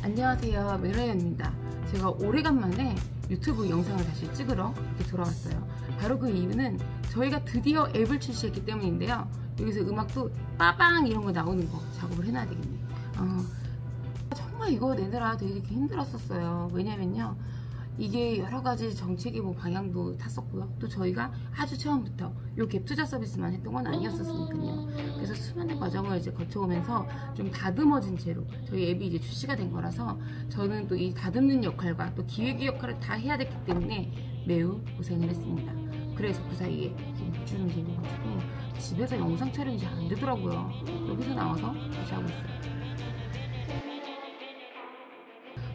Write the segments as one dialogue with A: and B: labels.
A: 안녕하세요, 메라연입니다. 제가 오래간만에 유튜브 영상을 다시 찍으러 이렇게 돌아왔어요. 바로 그 이유는 저희가 드디어 앱을 출시했기 때문인데요. 여기서 음악도 빠방 이런 거 나오는 거 작업을 해놔야 되겠네요. 정말 이거 내느라 되게 힘들었었어요. 왜냐면요, 이게 여러가지 정책의 뭐 방향도 탔었고요. 또 저희가 아주 처음부터 요 갭 투자 서비스만 했던 건 아니었었으니까요. 그래서 수많은 과정을 이제 거쳐오면서 좀 다듬어진 채로 저희 앱이 이제 출시가 된 거라서 저는 또 이 다듬는 역할과 또 기획의 역할을 다 해야 됐기 때문에 매우 고생을 했습니다. 그래서 그 사이에 지금 주름이 생겨가지고 집에서 영상 촬영이 잘 안 되더라고요. 여기서 나와서 다시 하고 있어요.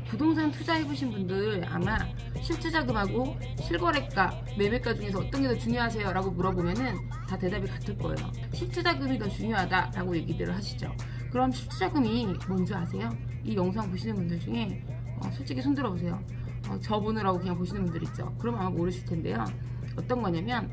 A: 부동산 투자해보신 분들 아마 실투자금하고 실거래가, 매매가 중에서 어떤 게 더 중요하세요? 라고 물어보면은 다 대답이 같을 거예요. 실투자금이 더 중요하다 라고 얘기들을 하시죠. 그럼 실투자금이 뭔지 아세요? 이 영상 보시는 분들 중에 솔직히 손들어 보세요. 저 보느라고 그냥 보시는 분들 있죠. 그럼 아마 모르실 텐데요. 어떤 거냐면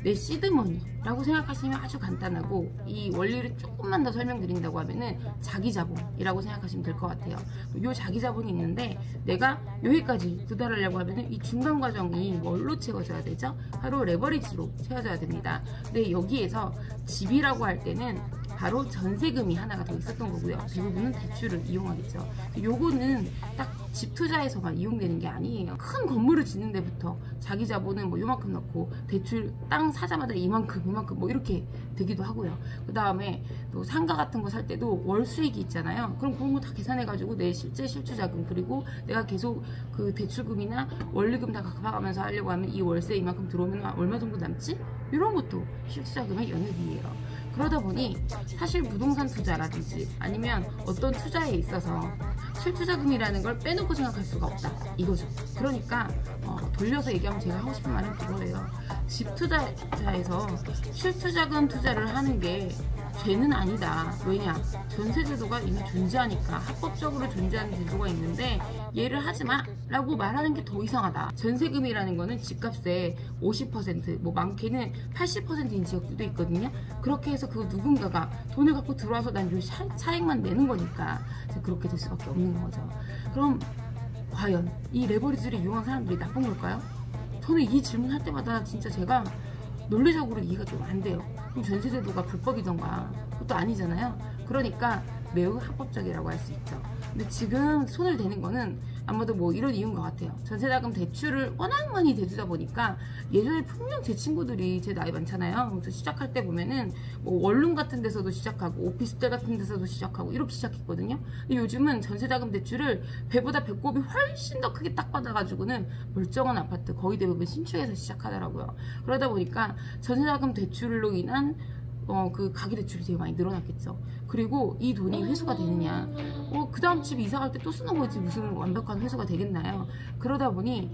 A: 내 시드머니라고 생각하시면 아주 간단하고, 이 원리를 조금만 더 설명드린다고 하면은 자기자본이라고 생각하시면 될 것 같아요. 요 자기자본이 있는데 내가 여기까지 도달하려고 하면은 이 중간 과정이 뭘로 채워져야 되죠? 바로 레버리지로 채워져야 됩니다. 근데 여기에서 집이라고 할 때는 바로 전세금이 하나가 더 있었던 거고요. 대부분은 대출을 이용하겠죠. 요거는 딱 집 투자에서만 이용되는 게 아니에요. 큰 건물을 짓는 데부터 자기 자본은 뭐 요만큼 넣고 대출 땅 사자마자 이만큼 뭐 이렇게 되기도 하고요. 그 다음에 또 상가 같은 거 살 때도 월 수익이 있잖아요. 그럼 그런 거 다 계산해가지고 내 실제 실투자금, 그리고 내가 계속 그 대출금이나 원리금 다 갚아가면서 하려고 하면 이 월세 이만큼 들어오면 얼마 정도 남지? 이런 것도 실투자금의 영역이에요. 그러다 보니 사실 부동산 투자라든지 아니면 어떤 투자에 있어서 실투자금이라는 걸 빼놓고 생각할 수가 없다, 이거죠. 그러니까 돌려서 얘기하면 제가 하고 싶은 말은 그거예요. 집 투자에서 실투자금 투자를 하는 게 죄는 아니다. 왜냐? 전세제도가 이미 존재하니까, 합법적으로 존재하는 제도가 있는데 얘를 하지마 라고 말하는 게 더 이상하다. 전세금이라는 거는 집값의 50%, 뭐 많게는 80%인 지역들도 있거든요. 그렇게 해서 그 누군가가 돈을 갖고 들어와서 난 요 차액만 내는 거니까 그렇게 될 수밖에 없는 거죠. 그럼 과연 이 레버리지를 이용한 사람들이 나쁜 걸까요? 저는 이 질문 할 때마다 진짜 제가 논리적으로 이해가 좀 안 돼요. 그럼 전세제도가 불법이던가, 그것도 아니잖아요. 그러니까 매우 합법적이라고 할 수 있죠. 근데 지금 손을 대는 거는 아마도 뭐 이런 이유인 것 같아요. 전세자금 대출을 워낙 많이 대주다 보니까, 예전에 분명 제 친구들이, 제 나이 많잖아요. 그래서 시작할 때 보면은 뭐 원룸 같은 데서도 시작하고 오피스텔 같은 데서도 시작하고 이렇게 시작했거든요. 근데 요즘은 전세자금 대출을 배보다 배꼽이 훨씬 더 크게 딱 받아가지고는 멀쩡한 아파트 거의 대부분 신축에서 시작하더라고요. 그러다 보니까 전세자금 대출로 인한 그 가계대출이 되게 많이 늘어났겠죠. 그리고 이 돈이 회수가 되느냐, 그 다음 집 이사 갈 때 또 쓰는 거지 무슨 완벽한 회수가 되겠나요? 그러다 보니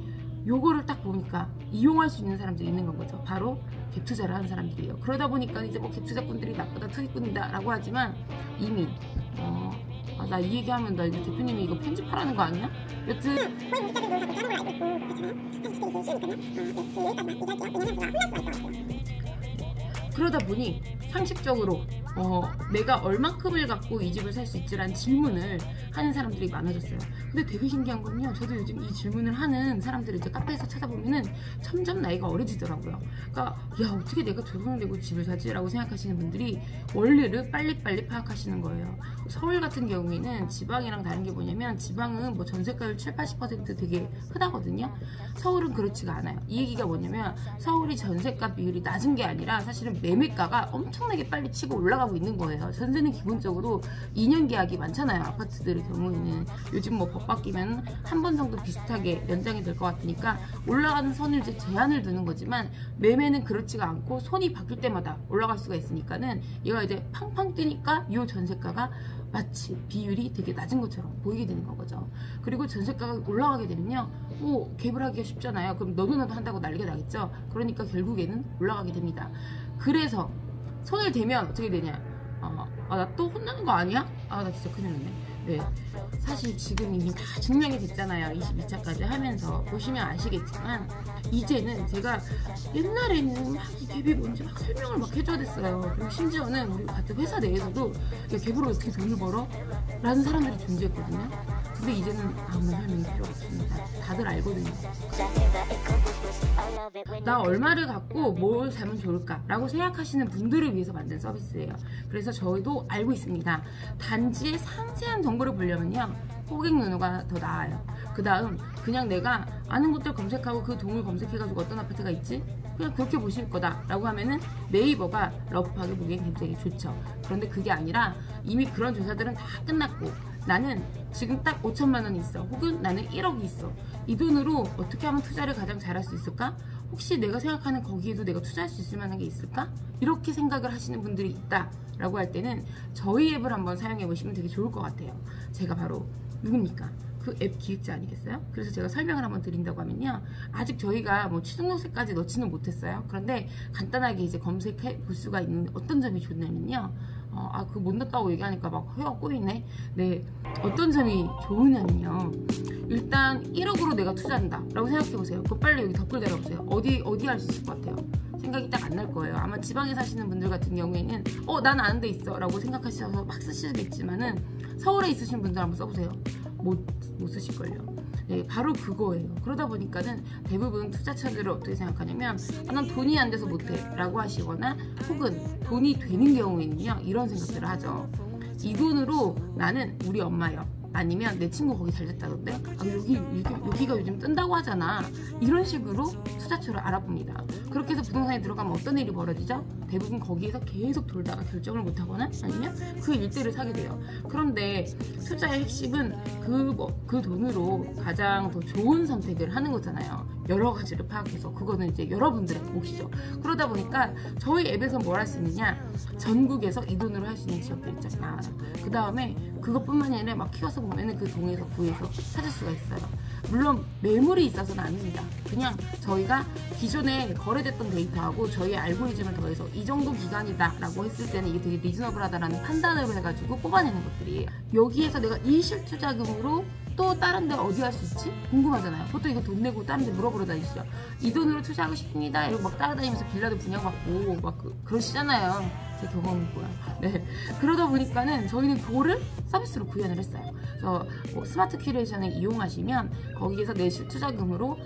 A: 요거를 딱 보니까 이용할 수 있는 사람들이 있는 건 거죠. 바로 갭 투자를 하는 사람들이에요. 그러다 보니까 이제 뭐 갭 투자꾼들이 나쁘다, 투기꾼이다 라고 하지만, 이미 나 이 얘기하면 나 이거 대표님이 이거 편집하라는 거 아니야? 여튼 그러다 보니 상식적으로 내가 얼만큼을 갖고 이 집을 살 수 있지라는 질문을 하는 사람들이 많아졌어요. 근데 되게 신기한 건요, 저도 요즘 이 질문을 하는 사람들을 이제 카페에서 찾아보면은 점점 나이가 어려지더라고요. 그러니까 야, 어떻게 내가 저 돈을 내고 집을 사지? 라고 생각하시는 분들이 원리를 빨리빨리 파악하시는 거예요. 서울 같은 경우에는 지방이랑 다른 게 뭐냐면, 지방은 뭐 전세가율 7, 80% 되게 흔하거든요. 서울은 그렇지가 않아요. 이 얘기가 뭐냐면, 서울이 전세가 비율이 낮은 게 아니라 사실은 매매가가 엄청나게 빨리 치고 올라가고 있는 거예요. 전세는 기본적으로 2년 계약이 많잖아요. 아파트들의 경우에는 요즘 뭐 법 바뀌면 한 번 정도 비슷하게 연장이 될 것 같으니까 올라가는 선을 이제 제한을 두는 거지만, 매매는 그렇지가 않고 손이 바뀔 때마다 올라갈 수가 있으니까는 얘가 이제 팡팡 뛰니까 이 전세가가 마치 비율이 되게 낮은 것처럼 보이게 되는 거죠. 그리고 전세가가 올라가게 되면요, 갭을 하기가 쉽잖아요. 그럼 너도 나도 한다고 난리가 나겠죠. 그러니까 결국에는 올라가게 됩니다. 그래서 손을 대면 어떻게 되냐, 나 또 혼나는 거 아니야? 나 진짜 큰일 났네. 네, 사실 지금 이미 다 증명이 됐잖아요. 22차까지 하면서 보시면 아시겠지만 이제는 제가 옛날에는 막 이 갭이 뭔지 막 설명을 막 해줘야 됐어요. 그리고 심지어는 우리 같은 회사 내에서도 야, 갭으로 어떻게 돈을 벌어? 라는 사람들이 존재했거든요. 근데 이제는 아무런 설명이 필요 없습니다. 다들 알거든요. 나 얼마를 갖고 뭘 사면 좋을까 라고 생각하시는 분들을 위해서 만든 서비스예요. 그래서 저희도 알고 있습니다. 단지의 상세한 정보를 보려면요, 고객 누누가 더 나아요. 그 다음 그냥 내가 아는 것들 검색하고 그 동을 검색해가지고 어떤 아파트가 있지? 그냥 그렇게 보실 거다 라고 하면은 네이버가 러프하게 보기엔 굉장히 좋죠. 그런데 그게 아니라 이미 그런 조사들은 다 끝났고 나는 지금 딱 5천만 원이 있어, 혹은 나는 1억이 있어, 이 돈으로 어떻게 하면 투자를 가장 잘할 수 있을까? 혹시 내가 생각하는 거기에도 내가 투자할 수 있을 만한 게 있을까? 이렇게 생각을 하시는 분들이 있다 라고 할 때는 저희 앱을 한번 사용해 보시면 되게 좋을 것 같아요. 제가 바로 누굽니까? 그 앱 기획자 아니겠어요? 그래서 제가 설명을 한번 드린다고 하면요, 아직 저희가 뭐 취등록세까지 넣지는 못했어요. 그런데 간단하게 이제 검색해 볼 수가 있는 어떤 점이 좋냐면요, 그거 못 넣었다고 얘기하니까 막 혀가 꼬이네. 네, 어떤 점이 좋으냐면요, 일단 1억으로 내가 투자한다 라고 생각해보세요. 그거 빨리 여기 댓글 달아보세요. 어디 할 수 있을 것 같아요? 생각이 딱 안 날 거예요. 아마 지방에 사시는 분들 같은 경우에는 난 아는 데 있어 라고 생각하셔서 막 쓰시겠지만은 서울에 있으신 분들 한번 써보세요. 못 쓰실걸요. 네, 바로 그거예요. 그러다 보니까는 대부분 투자처들을 어떻게 생각하냐면 난 돈이 안 돼서 못해 라고 하시거나, 혹은 돈이 되는 경우에는요, 이런 생각들을 하죠. 이 돈으로 나는 우리 엄마요, 아니면 내 친구 거기 잘 됐다던데, 여기가 요즘 뜬다고 하잖아, 이런 식으로 투자처를 알아봅니다. 그렇게 해서 부동산에 들어가면 어떤 일이 벌어지죠? 대부분 거기에서 계속 돌다가 결정을 못하거나 아니면 그 일대를 사게 돼요. 그런데 투자의 핵심은 그 돈으로 가장 더 좋은 선택을 하는 거잖아요. 여러 가지를 파악해서. 그거는 이제 여러분들의 몫이죠. 그러다 보니까 저희 앱에서 뭘 할 수 있느냐, 전국에서 이 돈으로 할 수 있는 지역들이 쫙 나와요. 그 다음에 그것뿐만이 아니라 막 키워서 보면은 그 동에서 구해서 찾을 수가 있어요. 물론 매물이 있어서는 아닙니다. 그냥 저희가 기존에 거래됐던 데이터하고 저희의 알고리즘을 더해서 이 정도 기간이다 라고 했을 때는 이게 되게 리즈너블하다라는 판단으로 해가지고 뽑아내는 것들이에요. 여기에서 내가 이 실투자금으로 또 다른 데 어디 할 수 있지? 궁금하잖아요. 보통 이거 돈 내고 다른 데 물어보러 다니시죠. 이 돈으로 투자하고 싶습니다 이러고 막 따라다니면서 빌라도 분양받고 막 그러시잖아요. 제 경험이고요. 네. 그러다 보니까는 저희는 그거를 서비스로 구현을 했어요. 그래서 스마트 큐레이션을 이용하시면 거기에서 내 실투자금으로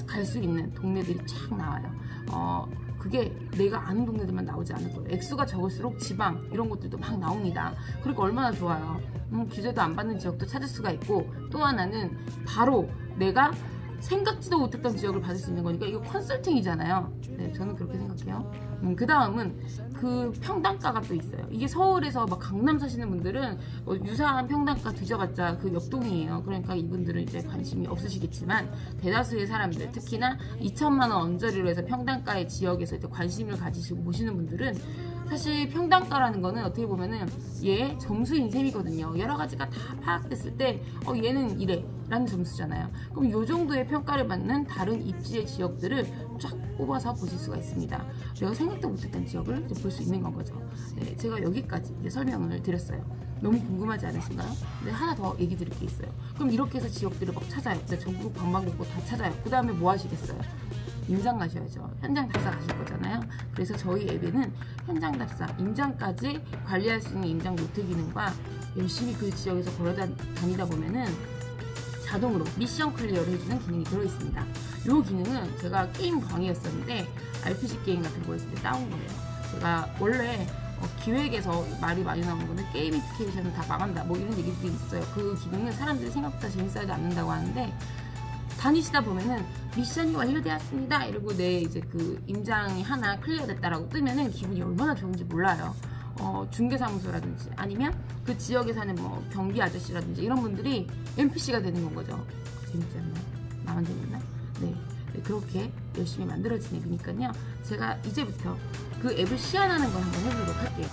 A: 갈 수 있는 동네들이 쫙 나와요. 그게 내가 아는 동네들만 나오지 않을 거예요. 액수가 적을수록 지방 이런 것들도 막 나옵니다. 그러니까 얼마나 좋아요. 규제도 안 받는 지역도 찾을 수가 있고, 또 하나는 바로 내가 생각지도 못했던 지역을 받을 수 있는 거니까 이거 컨설팅이잖아요. 네, 저는 그렇게 생각해요. 그 다음은 그 평당가가 또 있어요. 이게 서울에서 막 강남 사시는 분들은 유사한 평당가 뒤져봤자 그 옆동이에요. 그러니까 이분들은 이제 관심이 없으시겠지만, 대다수의 사람들, 특히나 2천만 원 언저리로 해서 평당가의 지역에서 이제 관심을 가지시고 보시는 분들은 사실 평당가라는 거는 어떻게 보면은 얘 점수인 셈이거든요. 여러 가지가 다 파악됐을 때 얘는 이래 라는 점수잖아요. 그럼 요 정도의 평가를 받는 다른 입지의 지역들을 쫙 뽑아서 보실 수가 있습니다. 내가 생각도 못했던 지역을 볼 수 있는 건 거죠. 네, 제가 여기까지 이제 설명을 드렸어요. 너무 궁금하지 않으신가요? 네, 하나 더 얘기 드릴 게 있어요. 그럼 이렇게 해서 지역들을 막 찾아요. 네, 전국 방방곡곡 다 찾아요. 그 다음에 뭐 하시겠어요? 임장 가셔야죠. 현장 답사 가실 거잖아요. 그래서 저희 앱에는 현장 답사, 임장까지 관리할 수 있는 임장 노트 기능과 열심히 그 지역에서 걸어다니다 보면은 자동으로 미션 클리어를 해주는 기능이 들어있습니다. 이 기능은 제가 게임 강의였었는데 RPG 게임 같은 거 했을 때 따온 거예요. 제가 원래 기획에서 말이 많이 나오는 거는 게이미피케이션을 다 망한다 뭐 이런 얘기들이 있어요. 그 기능은 사람들이 생각보다 재밌어하지 않는다고 하는데, 다니시다 보면은 미션이 완료되었습니다 이러고 내 이제 그 임장이 하나 클리어됐다라고 뜨면은 기분이 얼마나 좋은지 몰라요. 중개사무소라든지 아니면 그 지역에 사는 뭐 경비 아저씨라든지 이런 분들이 NPC가 되는 건 거죠. 재밌지 않나요? 나만 재밌나? 네, 그렇게 열심히 만들어진 앱이니까요. 제가 이제부터 그 앱을 시연하는 걸 한번 해보도록 할게요.